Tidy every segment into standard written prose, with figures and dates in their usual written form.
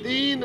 3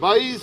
22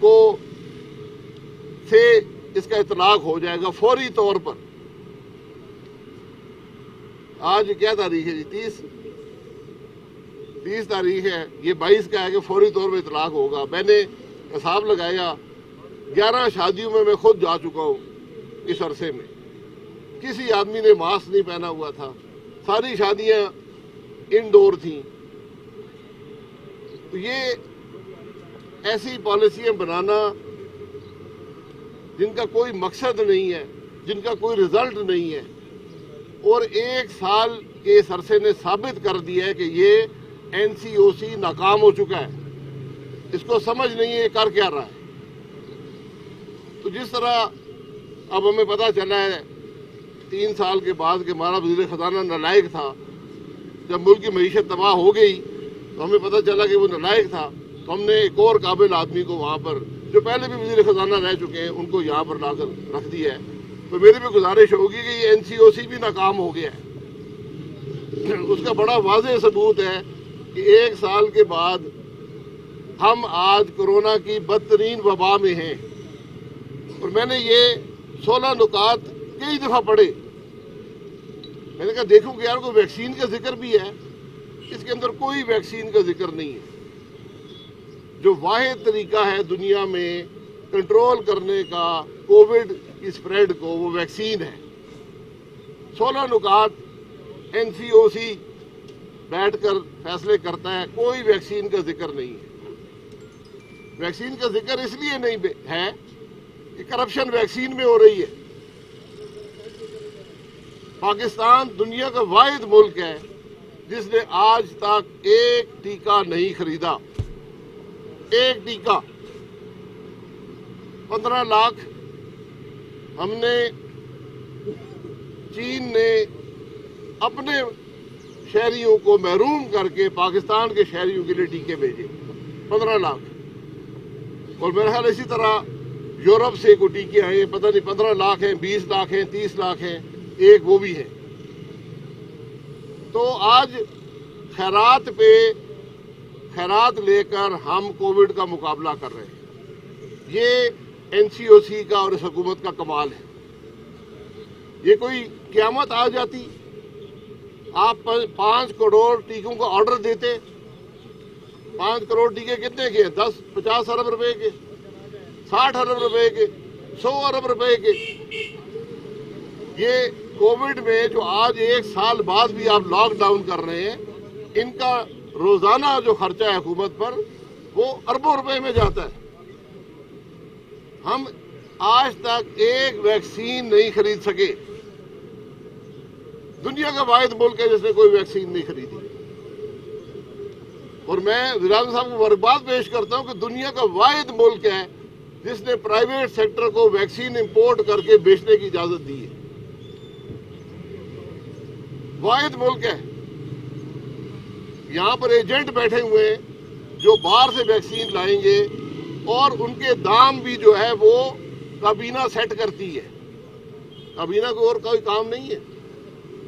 کو سے اس کا اطلاق ہو جائے گا فوری طور پر. آج کیا تاریخ ہے جی؟ 30 تاریخ ہے. یہ 22 کا ہے کہ فوری طور پر اطلاق ہوگا. میں نے حساب لگایا 11 شادیوں میں خود جا چکا ہوں اس عرصے میں. کسی آدمی نے ماسک نہیں پہنا ہوا تھا. ساری شادیاں انڈور تھیں. تو یہ ایسی پالیسیاں بنانا جن کا کوئی مقصد نہیں ہے, جن کا کوئی رزلٹ نہیں ہے, اور 1 سال کے اس عرصے نے ثابت کر دیا ہے کہ یہ NCOC ناکام ہو چکا ہے. اس کو سمجھ نہیں ہے یہ کر کیا رہا ہے. تو جس طرح اب ہمیں پتہ چلا ہے 3 سال کے بعد کہ ہمارا وزیر خزانہ نالائق تھا, جب ملک کی معیشت تباہ ہو گئی تو ہمیں پتہ چلا کہ وہ نالائق تھا, تو ہم نے ایک اور قابل آدمی کو وہاں پر, جو پہلے بھی وزیر خزانہ رہ چکے ہیں, ان کو یہاں پر لا کر رکھ دیا ہے. تو میری بھی گزارش ہوگی کہ یہ NCOC بھی ناکام ہو گیا ہے. اس کا بڑا واضح ثبوت ہے کہ 1 سال کے بعد ہم آج کورونا کی بدترین وبا میں ہیں. اور میں نے یہ 16 نکات کئی دفعہ پڑھے. میں نے کہا دیکھوں کہ یار کوئی ویکسین کا ذکر بھی ہے. اس کے اندر کوئی ویکسین کا ذکر نہیں ہے. جو واحد طریقہ ہے دنیا میں کنٹرول کرنے کا کووڈ کی سپریڈ کو, وہ ویکسین ہے. 16 نکات NCOC بیٹھ کر فیصلے کرتا ہے, کوئی ویکسین کا ذکر نہیں ہے. ویکسین کا ذکر اس لیے نہیں ہے کہ کرپشن ویکسین میں ہو رہی ہے. پاکستان دنیا کا واحد ملک ہے جس نے آج تک ایک ٹیکہ نہیں خریدا. ایک ٹیکہ. 15 لاکھ ہم نے, چین نے اپنے شہریوں کو محروم کر کے پاکستان کے شہریوں کے لیے ٹیکے بھیجے. 15 لاکھ. اور میرا خیال اسی طرح یورپ سے کوئی ٹیکے آئے, پتہ نہیں 15 لاکھ ہیں, 20 لاکھ ہیں, 30 لاکھ ہیں, ایک وہ بھی ہے. تو آج خیرات پہ خیرات لے کر ہم کووڈ کا مقابلہ کر رہے ہیں. یہ NCOC کا اور اس حکومت کا کمال ہے. یہ کوئی قیامت آ جاتی, آپ 5 کروڑ ٹیکوں کا آرڈر دیتے. 5 کروڑ ٹیکے کتنے کے ہیں؟ 50 ارب روپے کے, 60 ارب روپے کے, 100 ارب روپے کے. یہ کووڈ میں جو آج 1 سال بعد بھی آپ لاک ڈاؤن کر رہے ہیں, ان کا روزانہ جو خرچہ ہے حکومت پر وہ اربوں روپے میں جاتا ہے. ہم آج تک ایک ویکسین نہیں خرید سکے. دنیا کا واحد ملک ہے جس نے کوئی ویکسین نہیں خریدی. اور میں وزیر اعظم صاحب کو مبارکباد پیش کرتا ہوں کہ دنیا کا واحد ملک ہے جس نے پرائیویٹ سیکٹر کو ویکسین امپورٹ کر کے بیچنے کی اجازت دی ہے. واحد ملک ہے. یہاں پر ایجنٹ بیٹھے ہوئے ہیں جو باہر سے ویکسین لائیں گے, اور ان کے دام بھی جو ہے وہ کابینہ سیٹ کرتی ہے. کابینہ کو اور کوئی کام نہیں ہے.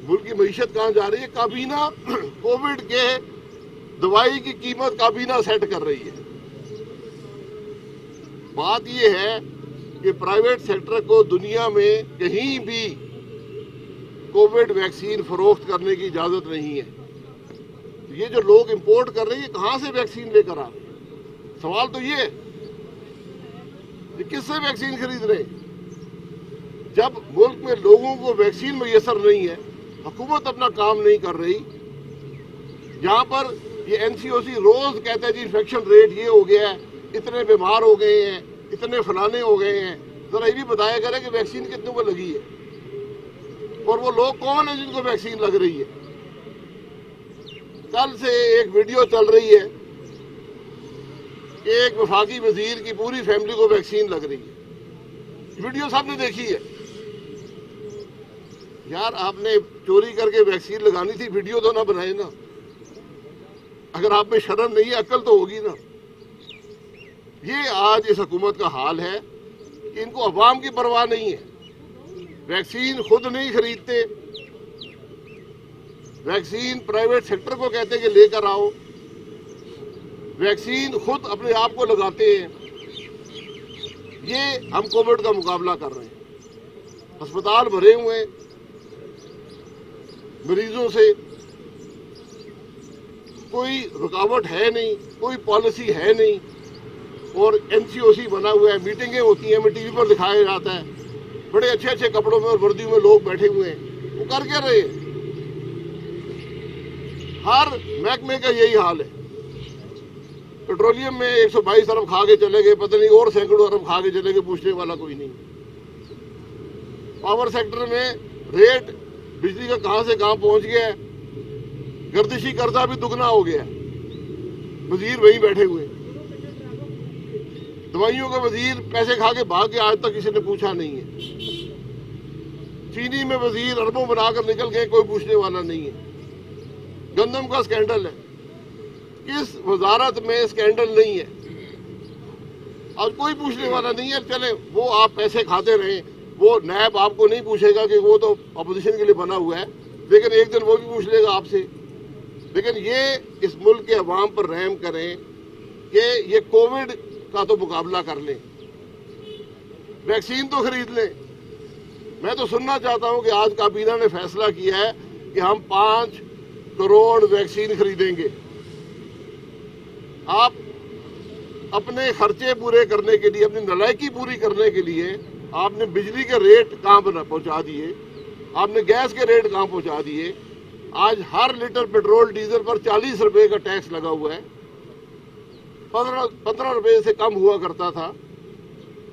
ملک کی معیشت کہاں جا رہی ہے؟ کابینہ کووڈ کے دوائی کی قیمت کابینہ سیٹ کر رہی ہے. بات یہ ہے کہ پرائیویٹ سیکٹر کو دنیا میں کہیں بھی کووڈ ویکسین فروخت کرنے کی اجازت نہیں ہے. یہ جو لوگ امپورٹ کر رہے ہیں, یہ کہاں سے ویکسین لے کر آ رہے ہیں؟ سوال تو یہ ہے کہ کس سے ویکسین خرید رہے ہیں؟ جب ملک میں لوگوں کو ویکسین میسر نہیں ہے, حکومت اپنا کام نہیں کر رہی. یہاں پر یہ NCOC روز کہتا ہے جی انفیکشن ریٹ یہ ہو گیا ہے, اتنے بیمار ہو گئے ہیں, اتنے فلانے ہو گئے ہیں. ذرا یہ بھی بتایا کرے کہ ویکسین کتنے کو لگی ہے, اور وہ لوگ کون ہیں جن کو ویکسین لگ رہی ہے. کل سے ایک ویڈیو چل رہی ہے کہ ایک وفاقی وزیر کی پوری فیملی کو ویکسین لگ رہی ہے. ویڈیو سب نے دیکھی ہے. یار آپ نے چوری کر کے ویکسین لگانی تھی, ویڈیو تو نہ بنائے نا. اگر آپ میں شرم نہیں ہے, عقل تو ہوگی نا. یہ آج اس حکومت کا حال ہے کہ ان کو عوام کی پرواہ نہیں ہے. ویکسین خود نہیں خریدتے, ویکسین پرائیویٹ سیکٹر کو کہتے کہ لے کر آؤ, ویکسین خود اپنے آپ کو لگاتے ہیں. یہ ہم کووڈ کا مقابلہ کر رہے ہیں. ہسپتال بھرے ہوئے ہیں مریضوں سے, کوئی رکاوٹ ہے نہیں, کوئی پالیسی ہے نہیں, اور NCOC بنا ہوا ہے, میٹنگیں ہوتی ہیں, ہمیں ٹی وی پر دکھایا جاتا ہے, بڑے اچھے اچھے کپڑوں میں اور وردیوں میں لوگ بیٹھے ہوئے ہیں. وہ کر کے رہے ہیں. ہر محکمے کا یہی حال ہے. پیٹرولیم میں 122 ارب کھا کے چلے گئے, پتہ نہیں اور سینکڑوں ارب کھا کے چلے گئے, پوچھنے والا کوئی نہیں. پاور سیکٹر میں ریٹ بجلی کا کہاں سے کہاں پہنچ گیا ہے, گردشی قرضہ بھی دگنا ہو گیا ہے, وزیر وہیں بیٹھے ہوئے. دوائیوں کا وزیر پیسے کھا کے بھاگ کے آج تک کسی نے پوچھا نہیں ہے. چینی میں وزیر اربوں بنا کر نکل گئے, کوئی پوچھنے والا نہیں ہے. گندم کا سکینڈل ہے, کس وزارت میں سکینڈل نہیں ہے, آج کوئی پوچھنے والا نہیں ہے. چلے وہ آپ پیسے کھاتے رہیں, وہ نیب آپ کو نہیں پوچھے گا کہ وہ تو اپوزیشن کے لیے بنا ہوا ہے, لیکن ایک دن وہ بھی پوچھ لے گا آپ سے. لیکن یہ اس ملک کے عوام پر رحم کریں کہ یہ کووڈ کا تو مقابلہ کر لیں, ویکسین تو خرید لیں. میں تو سننا چاہتا ہوں کہ آج کابینہ نے فیصلہ کیا ہے کہ ہم 5 کروڑ ویکسین خریدیں گے. آپ اپنے خرچے پورے کرنے کے لیے, اپنی نالائکی پوری کرنے کے لیے آپ نے بجلی کے ریٹ کہاں پر پہنچا دیے, آپ نے گیس کے ریٹ کہاں پہنچا دیے. آج ہر لیٹر پیٹرول ڈیزل پر 40 روپے کا ٹیکس لگا ہوا ہے, 15 روپے سے کم ہوا کرتا تھا.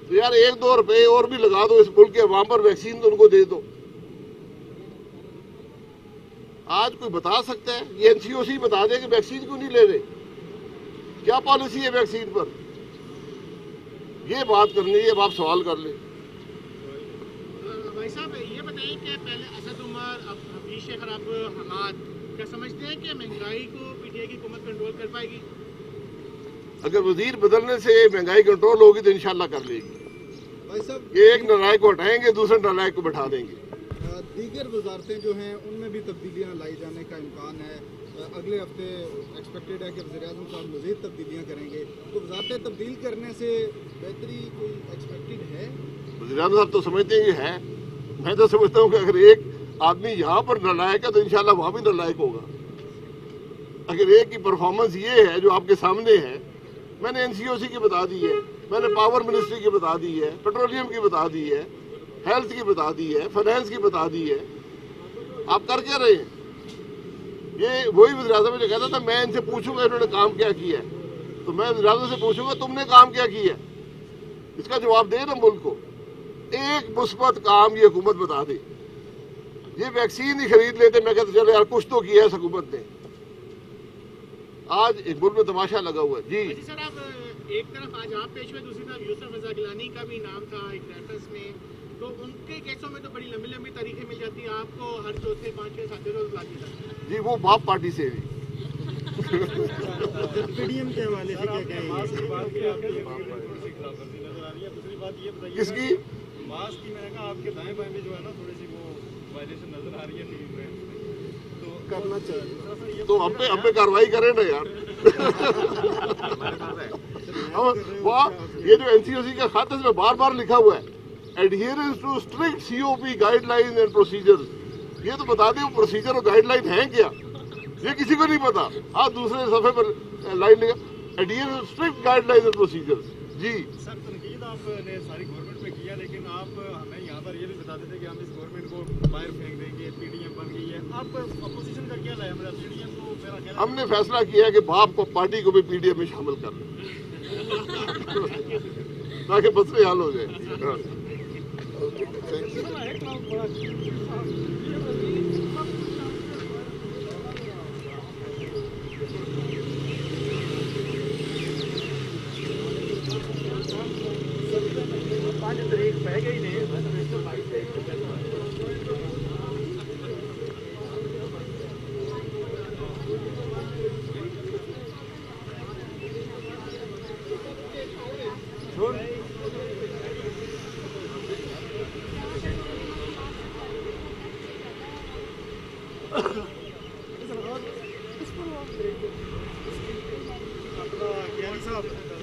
تو یار 1-2 روپے اور بھی لگا دو اس ملک کے عوام پر, ویکسین تو ان کو دے دو. آج کوئی بتا سکتا ہے, یہ NCOC بتا دے کہ ویکسین کیوں نہیں لے رہے, کیا پالیسی ہے ویکسین پر, یہ بات کرنی ہے. اب آپ سوال کر لیں. بھائی صاحب یہ بتائیں کہ پہلے اسد عمر, اب حفیظ شیخر, اب حماد, کیا سمجھتے ہیں کہ مہنگائی کو PTI کی حکومت کنٹرول کر پائے گی؟ اگر وزیر بدلنے سے مہنگائی کنٹرول ہوگی تو انشاءاللہ کر لے گی. بھائی صاحب یہ ایک نالائق کو ہٹائیں گے, دوسرے نالائق کو بٹھا دیں گے. دیگر وزارتیں جو ہیں ان میں بھی تبدیلیاں لائی جانے کا امکان ہے. اگلے ہفتے ایکسپیکٹڈ ہے کہ وزیراعظم صاحب مزید تبدیلیاں کریں گے, تو وزارتیں تبدیل کرنے سے بہتری کوئی ایکسپیکٹڈ ہے؟ وزیراعظم صاحب تو سمجھتے ہیں کہ ہے. میں تو سمجھتا ہوں کہ اگر ایک آدمی یہاں پر نالائق ہے تو انشاءاللہ وہاں بھی نالائق ہوگا. اگر ایک کی پرفارمنس یہ ہے جو آپ کے سامنے ہے, میں نے NCOC کی بتا دی ہے, میں نے پاور منسٹری کی بتا دی ہے, پیٹرولیم کی بتا دی ہے, ہیلتھ کی بتا دی ہے, فائنینس کی بتا دی ہے, آپ کر کے رہے ہیں. یہ وہی وزیراعظم جو کہتا تھا میں ان سے پوچھوں گا انہوں نے کام کیا کیا ہے, تو میں وزیراعظم سے پوچھوں گا تم نے کام کیا کیا ہے, اس کا جواب دے نا ملک کو. ایک مثبت کام یہ حکومت بتا دے. یہ ویکسین ہی خرید لیتے, میں کہتا چلو یار کچھ تو کیا ہے اس حکومت نے. آج ایک ملک میں تماشا لگا ہوا ہے. جی سر, آپ ایک طرف آج آپ پیش ہوئے, دوسری طرف یوسف رضا گیلانی کا بھی نام تھا ایک ریفرنس میں, تو ان کے کیسوں میں تو بڑی لمبی لمبی تاریخیں مل جاتی ہیں, آپ کو ہر چوتھے 5-6 روز بلا دیا جاتا ہے. جی, وہ باپ پارٹی سے بھی. PDM کے حوالے سے کیا کہیں گے؟ کس کی ماسک کی, میں نے کہا آپ کے دائیں بائیں میں جو ہے نا تھوڑی سی وہ وائلیشن نظر آ رہی ہے ٹی وی پہ, تو کرنا چاہیے. تو ہم پہ کاروائی کریں نا یار. یہ جو NCOC کا خط ہے اس میں بار بار لکھا ہوا ہے adherence to strict COP guideline and procedure. یہ تو بتا دیں وہ پروسیجر اور گائیڈ لائن ہیں کیا, یہ کسی کو نہیں پتا. آپ دوسرے صفحے پر لائن لکھا adherence to strict guideline and procedure. جی سر, تنقید آپ نے ساری گورنمنٹ پہ کیا, لیکن آپ ہمیں یہاں پر یہ بھی بتاتے تھے کہ ہم اس گورنمنٹ کو باہر پھینک دیں گے, PDM بن گئی ہے. آپ اپوزیشن کا کیا رہا ہے ہمارا PDM کو؟ میرا خیال ہم نے فیصلہ کیا ہے کہ باپ کو پارٹی کو بھی PDM میں شامل کر لیں تاکہ مسئلے حل ہو جائے. صاحب